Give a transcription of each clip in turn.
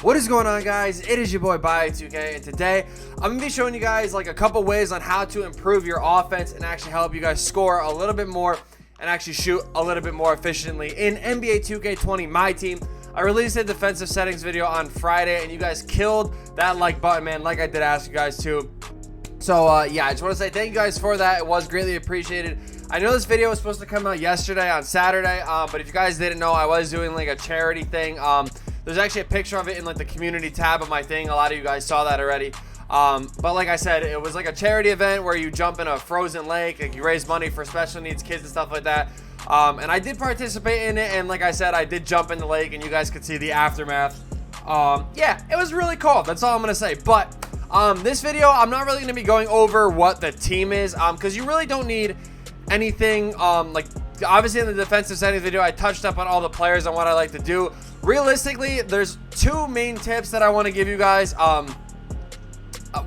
What is going on, guys? It is your boy Bio2K, and today I'm gonna be showing you guys like a couple ways on how to improve your offense and actually help you guys score a little bit more and actually shoot a little bit more efficiently in NBA 2K20 My Team. I released a defensive settings video on Friday, and you guys killed that like button, man, like I did ask you guys to. So yeah, I just want to say thank you guys for that. It was greatly appreciated. I know this video was supposed to come out yesterday on Saturday, but if you guys didn't know, I was doing like a charity thing. There's actually a picture of it in like the community tab of my thing. A lot of you guys saw that already. But like I said, it was like a charity event where you jump in a frozen lake, like you raise money for special needs kids and stuff like that. And I did participate in it, and like I said, I did jump in the lake, and you guys could see the aftermath. Yeah, it was really cold. That's all I'm gonna say. But this video, I'm not really gonna be going over what the team is, because you really don't need anything. Like obviously in the defensive settings video, I touched up on all the players and what I like to do. Realistically, there's two main tips that I want to give you guys.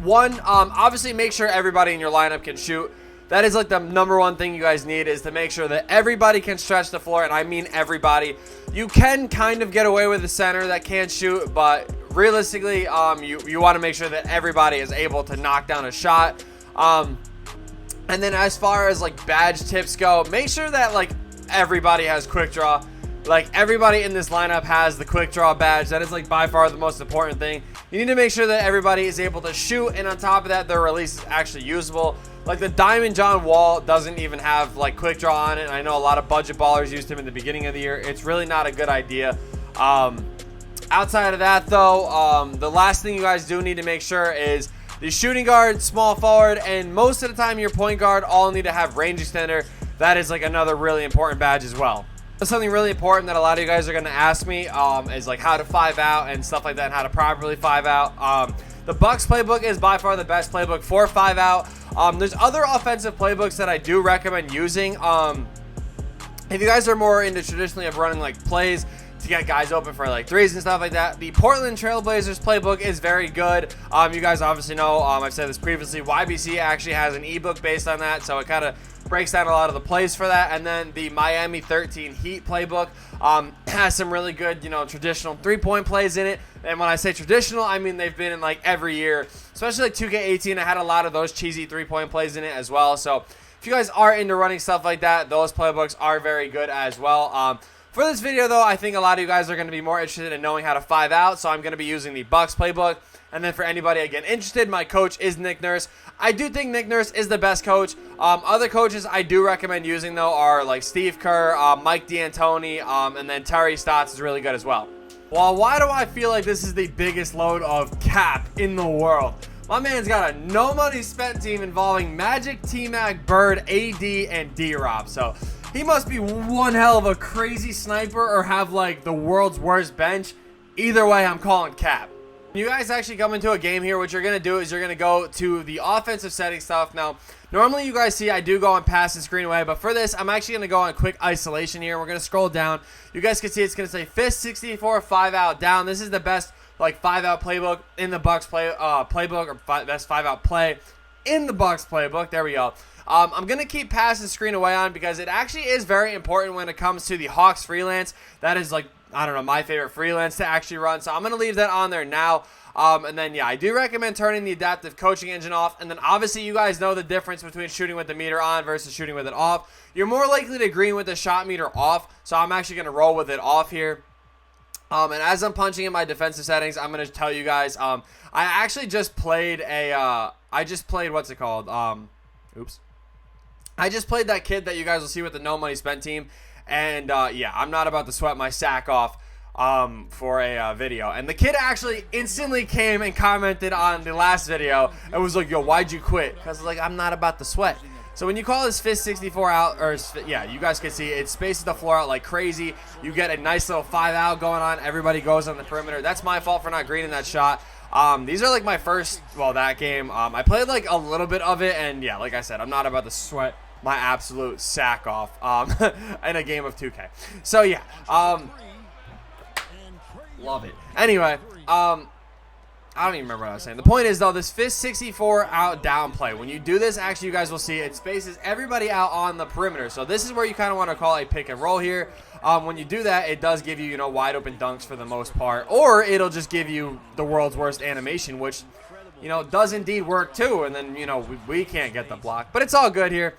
One, obviously make sure everybody in your lineup can shoot. That is like the number one thing you guys need, is to make sure that everybody can stretch the floor, and I mean everybody. You can kind of get away with a center that can't shoot, but realistically, you want to make sure that everybody is able to knock down a shot. And then as far as like badge tips go, make sure that like everybody has quick draw. Like everybody in this lineup has the quick draw badge. That is like by far the most important thing. You need to make sure that everybody is able to shoot, and on top of that, their release is actually usable. Like the Diamond John Wall doesn't even have like quick draw on it. I know a lot of budget ballers used him in the beginning of the year. It's really not a good idea. Outside of that though, the last thing you guys do need to make sure is the shooting guard, small forward, and most of the time your point guard all need to have range extender. That is like another really important badge as well. Something really important that a lot of you guys are going to ask me is like how to 5 out and stuff like that, and how to properly 5 out. The Bucks playbook is by far the best playbook for 5 out. There's other offensive playbooks that I do recommend using. If you guys are more into traditionally of running like plays to get guys open for like threes and stuff like that, the Portland Trailblazers playbook is very good. You guys obviously know, I've said this previously, YBC actually has an ebook based on that, so it kind of breaks down a lot of the plays for that. And then the Miami 13 Heat playbook has some really good, traditional 3-point plays in it. And when I say traditional, I mean they've been in like every year, especially like 2K18. I had a lot of those cheesy 3-point plays in it as well. So if you guys are into running stuff like that, those playbooks are very good as well. For this video though, I think a lot of you guys are going to be more interested in knowing how to 5 out, so I'm going to be using the Bucks playbook. And then for anybody again interested, my coach is Nick Nurse. I do think Nick Nurse is the best coach. Other coaches I do recommend using though are like Steve Kerr, Mike D'Antoni, and then Terry Stotts is really good as well. Well, why do I feel like this is the biggest load of cap in the world? My man's got a no money spent team involving Magic, T-Mac, Bird, AD, and D-Rob. So he must be one hell of a crazy sniper or have like the world's worst bench. Either way, I'm calling cap. You guys actually come into a game here, what you're going to do is you're going to go to the offensive setting stuff. Now, normally you guys see I do go on pass and screen away, but for this, I'm actually going to go on quick isolation here. We're going to scroll down. You guys can see it's going to say Fist 64 5 out down. This is the best like 5 out playbook in the Bucks playbook, or best 5 out play in the Bucks playbook. There we go. I'm going to keep pass and screen away on because it actually is very important when it comes to the Hawks freelance. That is like, I don't know, my favorite freelance to actually run. So I'm going to leave that on there now. And then, yeah, I do recommend turning the adaptive coaching engine off. And then obviously you guys know the difference between shooting with the meter on versus shooting with it off. You're more likely to green with the shot meter off. So I'm actually going to roll with it off here. And as I'm punching in my defensive settings, I'm going to tell you guys, I actually just played what's it called? I just played that kid that you guys will see with the no money spent team. And yeah, I'm not about to sweat my sack off for a video. And the kid actually instantly came and commented on the last video and was like, yo, why'd you quit? Because like, I'm not about to sweat. So when you call this Fist 64 out, or yeah, you guys can see it spaces the floor out like crazy. You get a nice little 5 out going on. Everybody goes on the perimeter. That's my fault for not greening that shot. These are like my first, well, that game. I played like a little bit of it, and yeah, like I said, I'm not about to sweat my absolute sack off in a game of 2K. So yeah, love it. Anyway, I don't even remember what I was saying. The point is, though, this Fist 64 out down play, when you do this, actually, you guys will see it spaces everybody out on the perimeter. So this is where you kind of want to call a pick and roll here. when you do that, it does give you, you know, wide open dunks for the most part, or it'll just give you the world's worst animation, which, you know, does indeed work too. And then, you know, we can't get the block, but it's all good here.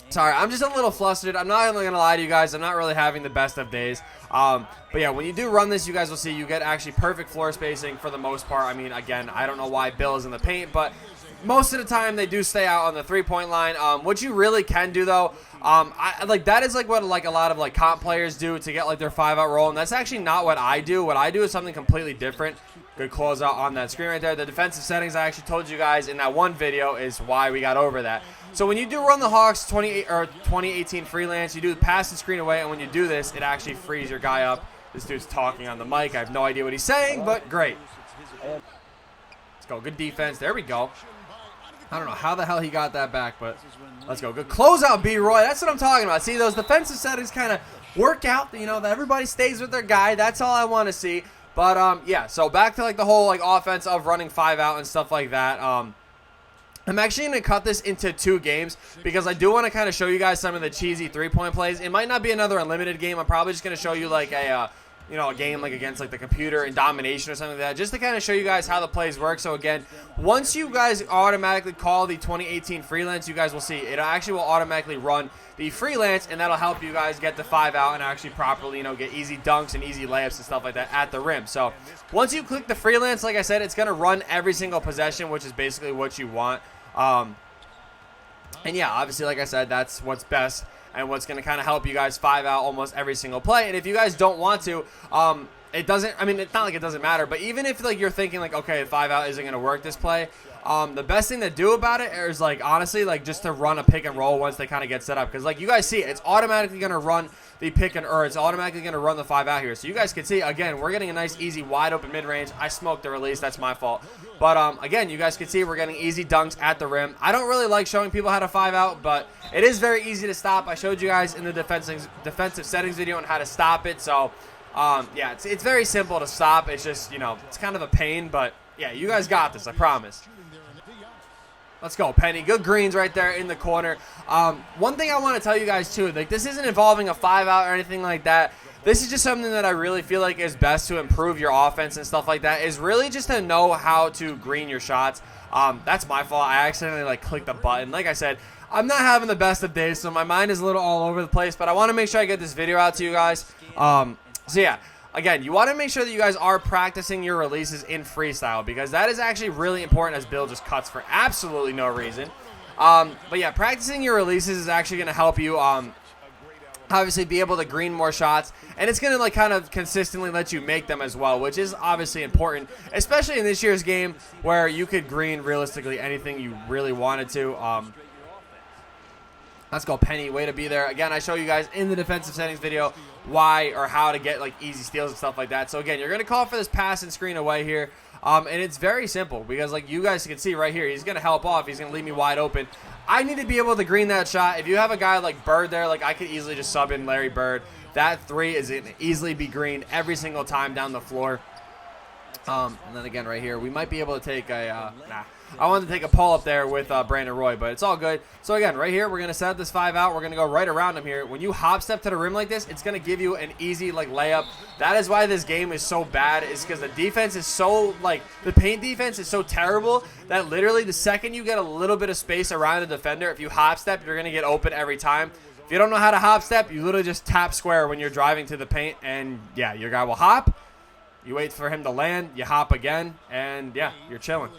Sorry, I'm just a little flustered. I'm not going to lie to you guys. I'm not really having the best of days. But yeah, when you do run this, you guys will see you get actually perfect floor spacing for the most part. I mean, again, I don't know why Bill is in the paint, but most of the time they do stay out on the three-point line. What you really can do though, that is like what like a lot of like comp players do to get like their 5-out roll, and that's actually not what I do. What I do is something completely different. Good closeout on that screen right there. The defensive settings I actually told you guys in that one video is why we got over that. So when you do run the Hawks 2018 freelance, you do pass the screen away, and when you do this, it actually frees your guy up. This dude's talking on the mic. I have no idea what he's saying, but great. Let's go. Good defense. There we go. I don't know how the hell he got that back, but let's go. Good closeout, B-Roy. That's what I'm talking about. See, those defensive settings kind of work out, you know, that everybody stays with their guy. That's all I want to see. But, yeah, so back to, like, the whole, like, offense of running 5-out and stuff like that. I'm actually going to cut this into 2 games because I do want to kind of show you guys some of the cheesy three-point plays. It might not be another unlimited game. I'm probably just going to show you, like, a game like against like the computer and domination or something like that, just to kind of show you guys how the plays work. So again, once you guys automatically call the 2018 freelance, you guys will see it actually will automatically run the freelance, and that'll help you guys get the 5-out and actually properly, you know, get easy dunks and easy layups and stuff like that at the rim. So once you click the freelance, like I said, it's going to run every single possession, which is basically what you want. And yeah, obviously, like I said, that's what's best and what's going to kind of help you guys 5-out almost every single play. And if you guys don't want to, it doesn't, I mean, it's not like it doesn't matter, but even if like you're thinking like, okay, 5-out isn't going to work this play, the best thing to do about it is like, honestly, like just to run a pick and roll once they kind of get set up. Because like you guys see, it's automatically going to run the it's automatically going to run the 5-out here. So you guys can see, again, we're getting a nice, easy, wide open mid-range. I smoked the release. That's my fault. But again, you guys can see we're getting easy dunks at the rim. I don't really like showing people how to 5-out, but it is very easy to stop. I showed you guys in the defensive settings video on how to stop it. So yeah, it's very simple to stop. It's just, you know, it's kind of a pain, but yeah, you guys got this, I promise. Let's go, Penny. Good greens right there in the corner. One thing I want to tell you guys, too, like this isn't involving a 5-out or anything like that. This is just something that I really feel like is best to improve your offense and stuff like that, is really just to know how to green your shots. That's my fault. I accidentally, like, clicked the button. Like I said, I'm not having the best of days, so my mind is a little all over the place, but I want to make sure I get this video out to you guys. So, yeah. Again, you want to make sure that you guys are practicing your releases in freestyle, because that is actually really important, as Bill just cuts for absolutely no reason. But yeah, practicing your releases is actually going to help you obviously be able to green more shots, and it's going to like kind of consistently let you make them as well, which is obviously important, especially in this year's game where you could green realistically anything you really wanted to. Let's go, Penny. Way to be there. Again, I show you guys in the defensive settings video why or how to get like easy steals and stuff like that. So again, you're going to call for this pass and screen away here. And it's very simple because like you guys can see right here, he's going to help off. He's going to leave me wide open. I need to be able to green that shot. If you have a guy like Bird there, like I could easily just sub in Larry Bird. That 3 is going to easily be greened every single time down the floor. And then again right here, we might be able to take a, I wanted to take a pull up there with Brandon Roy, but it's all good. So again, right here, we're going to set up this 5-out. We're going to go right around him here. When you hop step to the rim like this, it's going to give you an easy like layup. That is why this game is so bad, is because the defense is so, like, the paint defense is so terrible that literally the second you get a little bit of space around the defender, if you hop step, you're going to get open every time. If you don't know how to hop step, you literally just tap square when you're driving to the paint, and yeah, your guy will hop. You wait for him to land, you hop again, and yeah, you're chilling.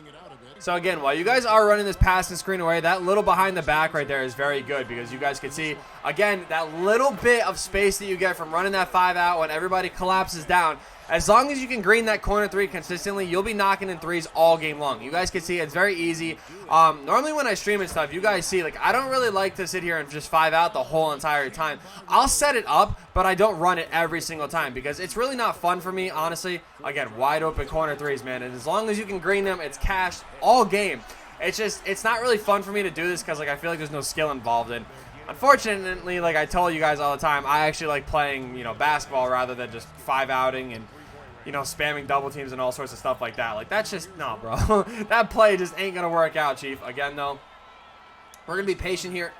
So again, while you guys are running this pass and screen away, that little behind the back right there is very good, because you guys can see, again, that little bit of space that you get from running that 5-out when everybody collapses down. As long as you can green that corner 3 consistently, you'll be knocking in 3s all game long. You guys can see it's very easy. Normally when I stream and stuff, you guys see, like, I don't really like to sit here and just 5-out the whole entire time. I'll set it up, but I don't run it every single time because it's really not fun for me, honestly. Again, wide open corner 3s, man. And as long as you can green them, it's cashed all game. It's not really fun for me to do this because, like, I feel like there's no skill involved in. Unfortunately, like I tell you guys all the time, I actually like playing, you know, basketball rather than just 5-outing and, you know, spamming double teams and all sorts of stuff like that. Like, that's just, no, bro. That play just ain't going to work out, Chief. Again, though, we're going to be patient here.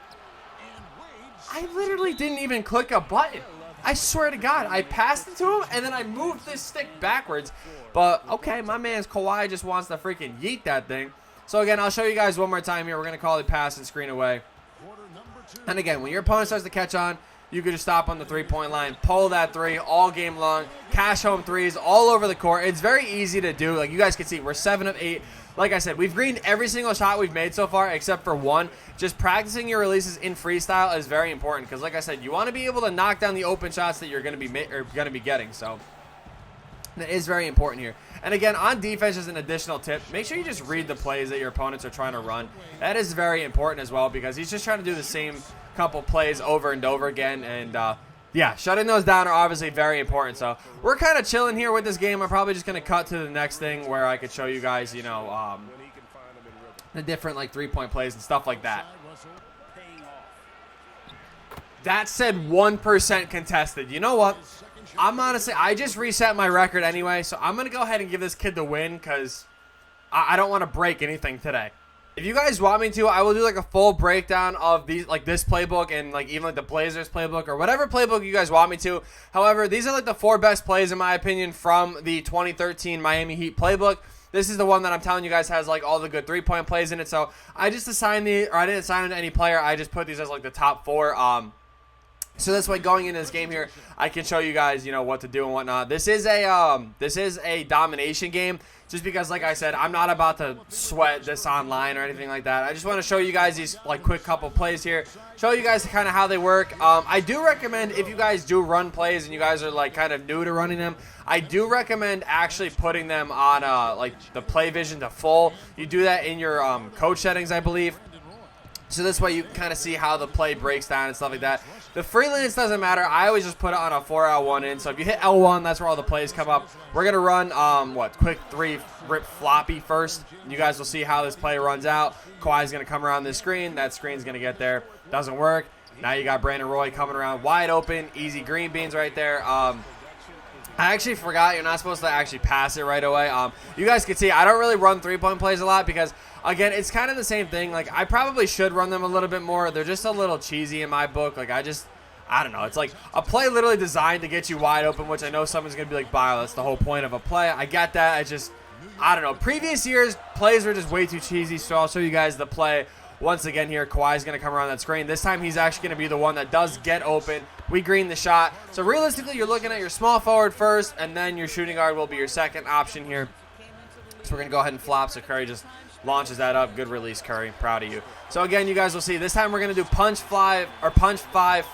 I literally didn't even click a button. I swear to God, I passed it to him, and then I moved this stick backwards. But, okay, my man's Kawhi just wants to freaking yeet that thing. So, again, I'll show you guys one more time here. We're going to call it pass and screen away. And, again, when your opponent starts to catch on, you could just stop on the three-point line, pull that three all game long, cash home threes all over the court. It's very easy to do. Like you guys can see, we're 7 of 8. Like I said, we've greened every single shot we've made so far except for one. Just practicing your releases in freestyle is very important because, like I said, you want to be able to knock down the open shots that you're going to be getting. So that is very important here. And again, on defense, as an additional tip, make sure you just read the plays that your opponents are trying to run. That is very important as well because he's just trying to do the same couple plays over and over again. And yeah, shutting those down are obviously very important. So we're kind of chilling here with this game. I'm probably just going to cut to the next thing where I could show you guys, you know, the different like three-point plays and stuff like that. That said 1% contested. You know what? I just reset my record anyway, so I'm going to go ahead and give this kid the win because I don't want to break anything today. If you guys want me to, I will do like a full breakdown of these, like this playbook and like even like the Blazers playbook or whatever playbook you guys want me to. However, these are like the 4 best plays in my opinion from the 2013 Miami Heat playbook. This is the one that I'm telling you guys has like all the good 3-point plays in it. So I just assigned I didn't assign it to any player. I just put these as like the top 4. So this way, going into this game here, I can show you guys, you know, what to do and whatnot. This is a domination game, just because, like I said, I'm not about to sweat this online or anything like that. I just want to show you guys these like quick couple plays here, show you guys kind of how they work. I do recommend if you guys do run plays and you guys are like kind of new to running them, I do recommend actually putting them on like the play vision to full. You do that in your coach settings, I believe. So this way you can kind of see how the play breaks down and stuff like that. The freelance doesn't matter. I always just put it on a 4L1 in. So if you hit L1, that's where all the plays come up. We're going to run, quick 3 rip floppy first. You guys will see how this play runs out. Kawhi's going to come around this screen. That screen's going to get there. Doesn't work. Now you got Brandon Roy coming around wide open. Easy green beans right there. I actually forgot you're not supposed to actually pass it right away. You guys can see I don't really run 3-point plays a lot because, again, it's kind of the same thing. Like, I probably should run them a little bit more. They're just a little cheesy in my book. Like, I don't know. It's like a play literally designed to get you wide open, which I know someone's going to be like, "Bio, that's the whole point of a play." I get that. I don't know. Previous years, plays were just way too cheesy, so I'll show you guys the play. Once again here, Kawhi's going to come around that screen. This time he's actually going to be the one that does get open. We green the shot. So realistically, you're looking at your small forward first, and then your shooting guard will be your second option here. So we're going to go ahead and flop, so Curry just launches that up. Good release, Curry. Proud of you. So again, you guys will see this time we're going to do punch 5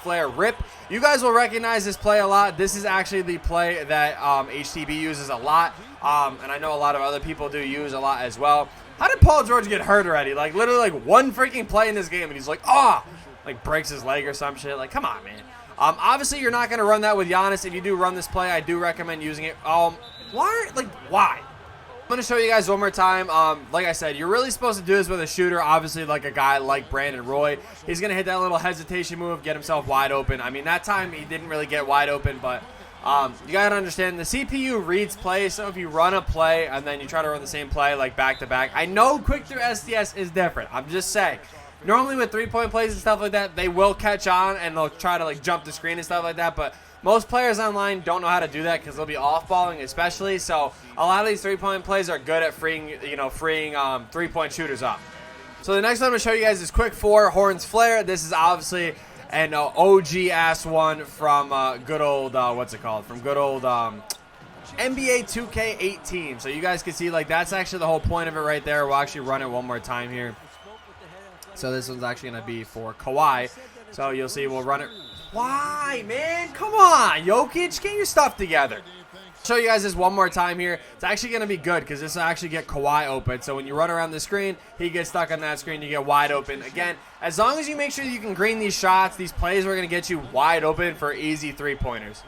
flare rip. You guys will recognize this play a lot. This is actually the play that HTB uses a lot, and I know a lot of other people do use a lot as well. How did Paul George get hurt already? Like, literally, like, one freaking play in this game, and he's like, like, breaks his leg or some shit. Like, come on, man. Obviously, you're not going to run that with Giannis. If you do run this play, I do recommend using it. Why? I'm going to show you guys one more time. Like I said, you're really supposed to do this with a shooter, obviously, like a guy like Brandon Roy. He's going to hit that little hesitation move, get himself wide open. I mean, that time he didn't really get wide open, but you got to understand the CPU reads plays, so if you run a play and then you try to run the same play like back-to-back, I know quick through SDS is different. I'm just saying. Normally with 3-point plays and stuff like that, they will catch on and they'll try to like jump the screen and stuff like that, but most players online don't know how to do that because they'll be off-balling especially, so a lot of these 3-point plays are good at freeing 3-point shooters up. So the next one I'm going to show you guys is quick 4 horns flare. This is obviously an OG-ass one from good old, From good old NBA 2K18. So you guys can see, like, that's actually the whole point of it right there. We'll actually run it one more time here. So this one's actually going to be for Kawhi. So you'll see we'll run it. Why, man? Come on, Jokic, get your stuff together. Show you guys this one more time here. It's actually going to be good because this will actually get Kawhi open. So when you run around the screen, he gets stuck on that screen, you get wide open. Again, as long as you make sure you can green these shots, these plays are going to get you wide open for easy 3-pointers.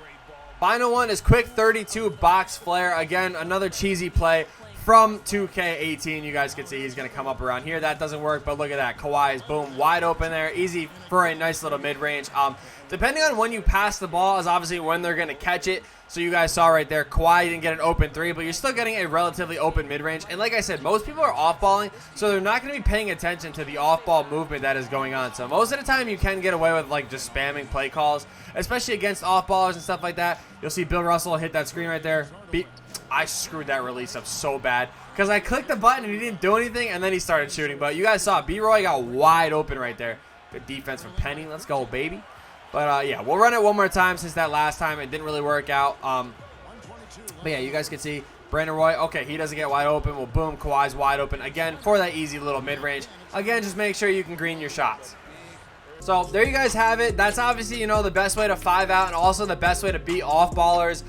Final one is quick 32 box flare. Again, another cheesy play. from 2K18. You guys can see he's going to come up around here. That doesn't work, but look at that. Kawhi is, boom, wide open there. Easy for a nice little mid-range. Depending on when you pass the ball is obviously when they're going to catch it. So you guys saw right there, Kawhi didn't get an open three, but you're still getting a relatively open mid-range. And like I said, most people are off-balling, so they're not going to be paying attention to the off-ball movement that is going on. So most of the time, you can get away with like just spamming play calls, especially against off-ballers and stuff like that. You'll see Bill Russell hit that screen right there. I screwed that release up so bad because I clicked the button and he didn't do anything, and then he started shooting. But you guys saw B-Roy got wide open right there. Good defense from Penny. Let's go, baby. But, yeah, we'll run it one more time since that last time it didn't really work out. But, yeah, you guys can see Brandon Roy. Okay, he doesn't get wide open. Well, boom, Kawhi's wide open. Again, for that easy little mid-range. Again, just make sure you can green your shots. So, there you guys have it. That's obviously, you know, the best way to 5-out and also the best way to beat off-ballers.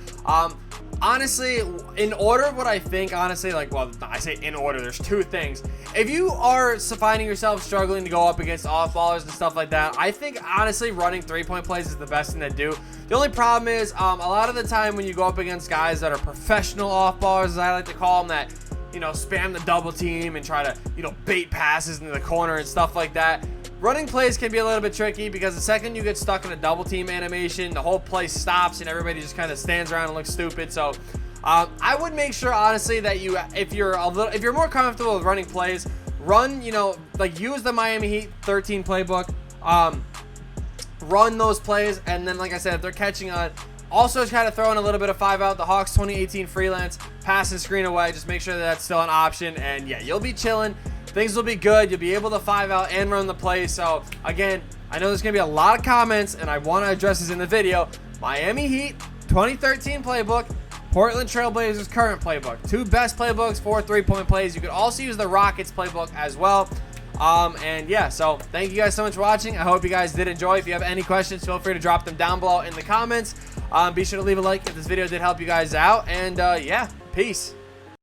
Honestly, in order of what I think, honestly, like, well, I say in order, there's two things. If you are finding yourself struggling to go up against off-ballers and stuff like that, I think, honestly, running three-point plays is the best thing to do. The only problem is, a lot of the time when you go up against guys that are professional off-ballers, as I like to call them, that, you know, spam the double team and try to, you know, bait passes into the corner and stuff like that, running plays can be a little bit tricky because the second you get stuck in a double team animation, the whole play stops and everybody just kind of stands around and looks stupid. So I would make sure, honestly, that if you're more comfortable with running plays, run, you know, like use the Miami Heat 13 playbook, run those plays, and then like I said, if they're catching on, also try to throw in a little bit of 5-out. The Hawks 2018 freelance, pass and screen away. Just make sure that that's still an option, and yeah, you'll be chilling. Things will be good. You'll be able to 5-out and run the play. So, again, I know there's going to be a lot of comments, and I want to address this in the video. Miami Heat 2013 playbook, Portland Trailblazers current playbook. Two best playbooks for three-point plays. You could also use the Rockets playbook as well. And, yeah, so thank you guys so much for watching. I hope you guys did enjoy. If you have any questions, feel free to drop them down below in the comments. Be sure to leave a like if this video did help you guys out. And, yeah, peace.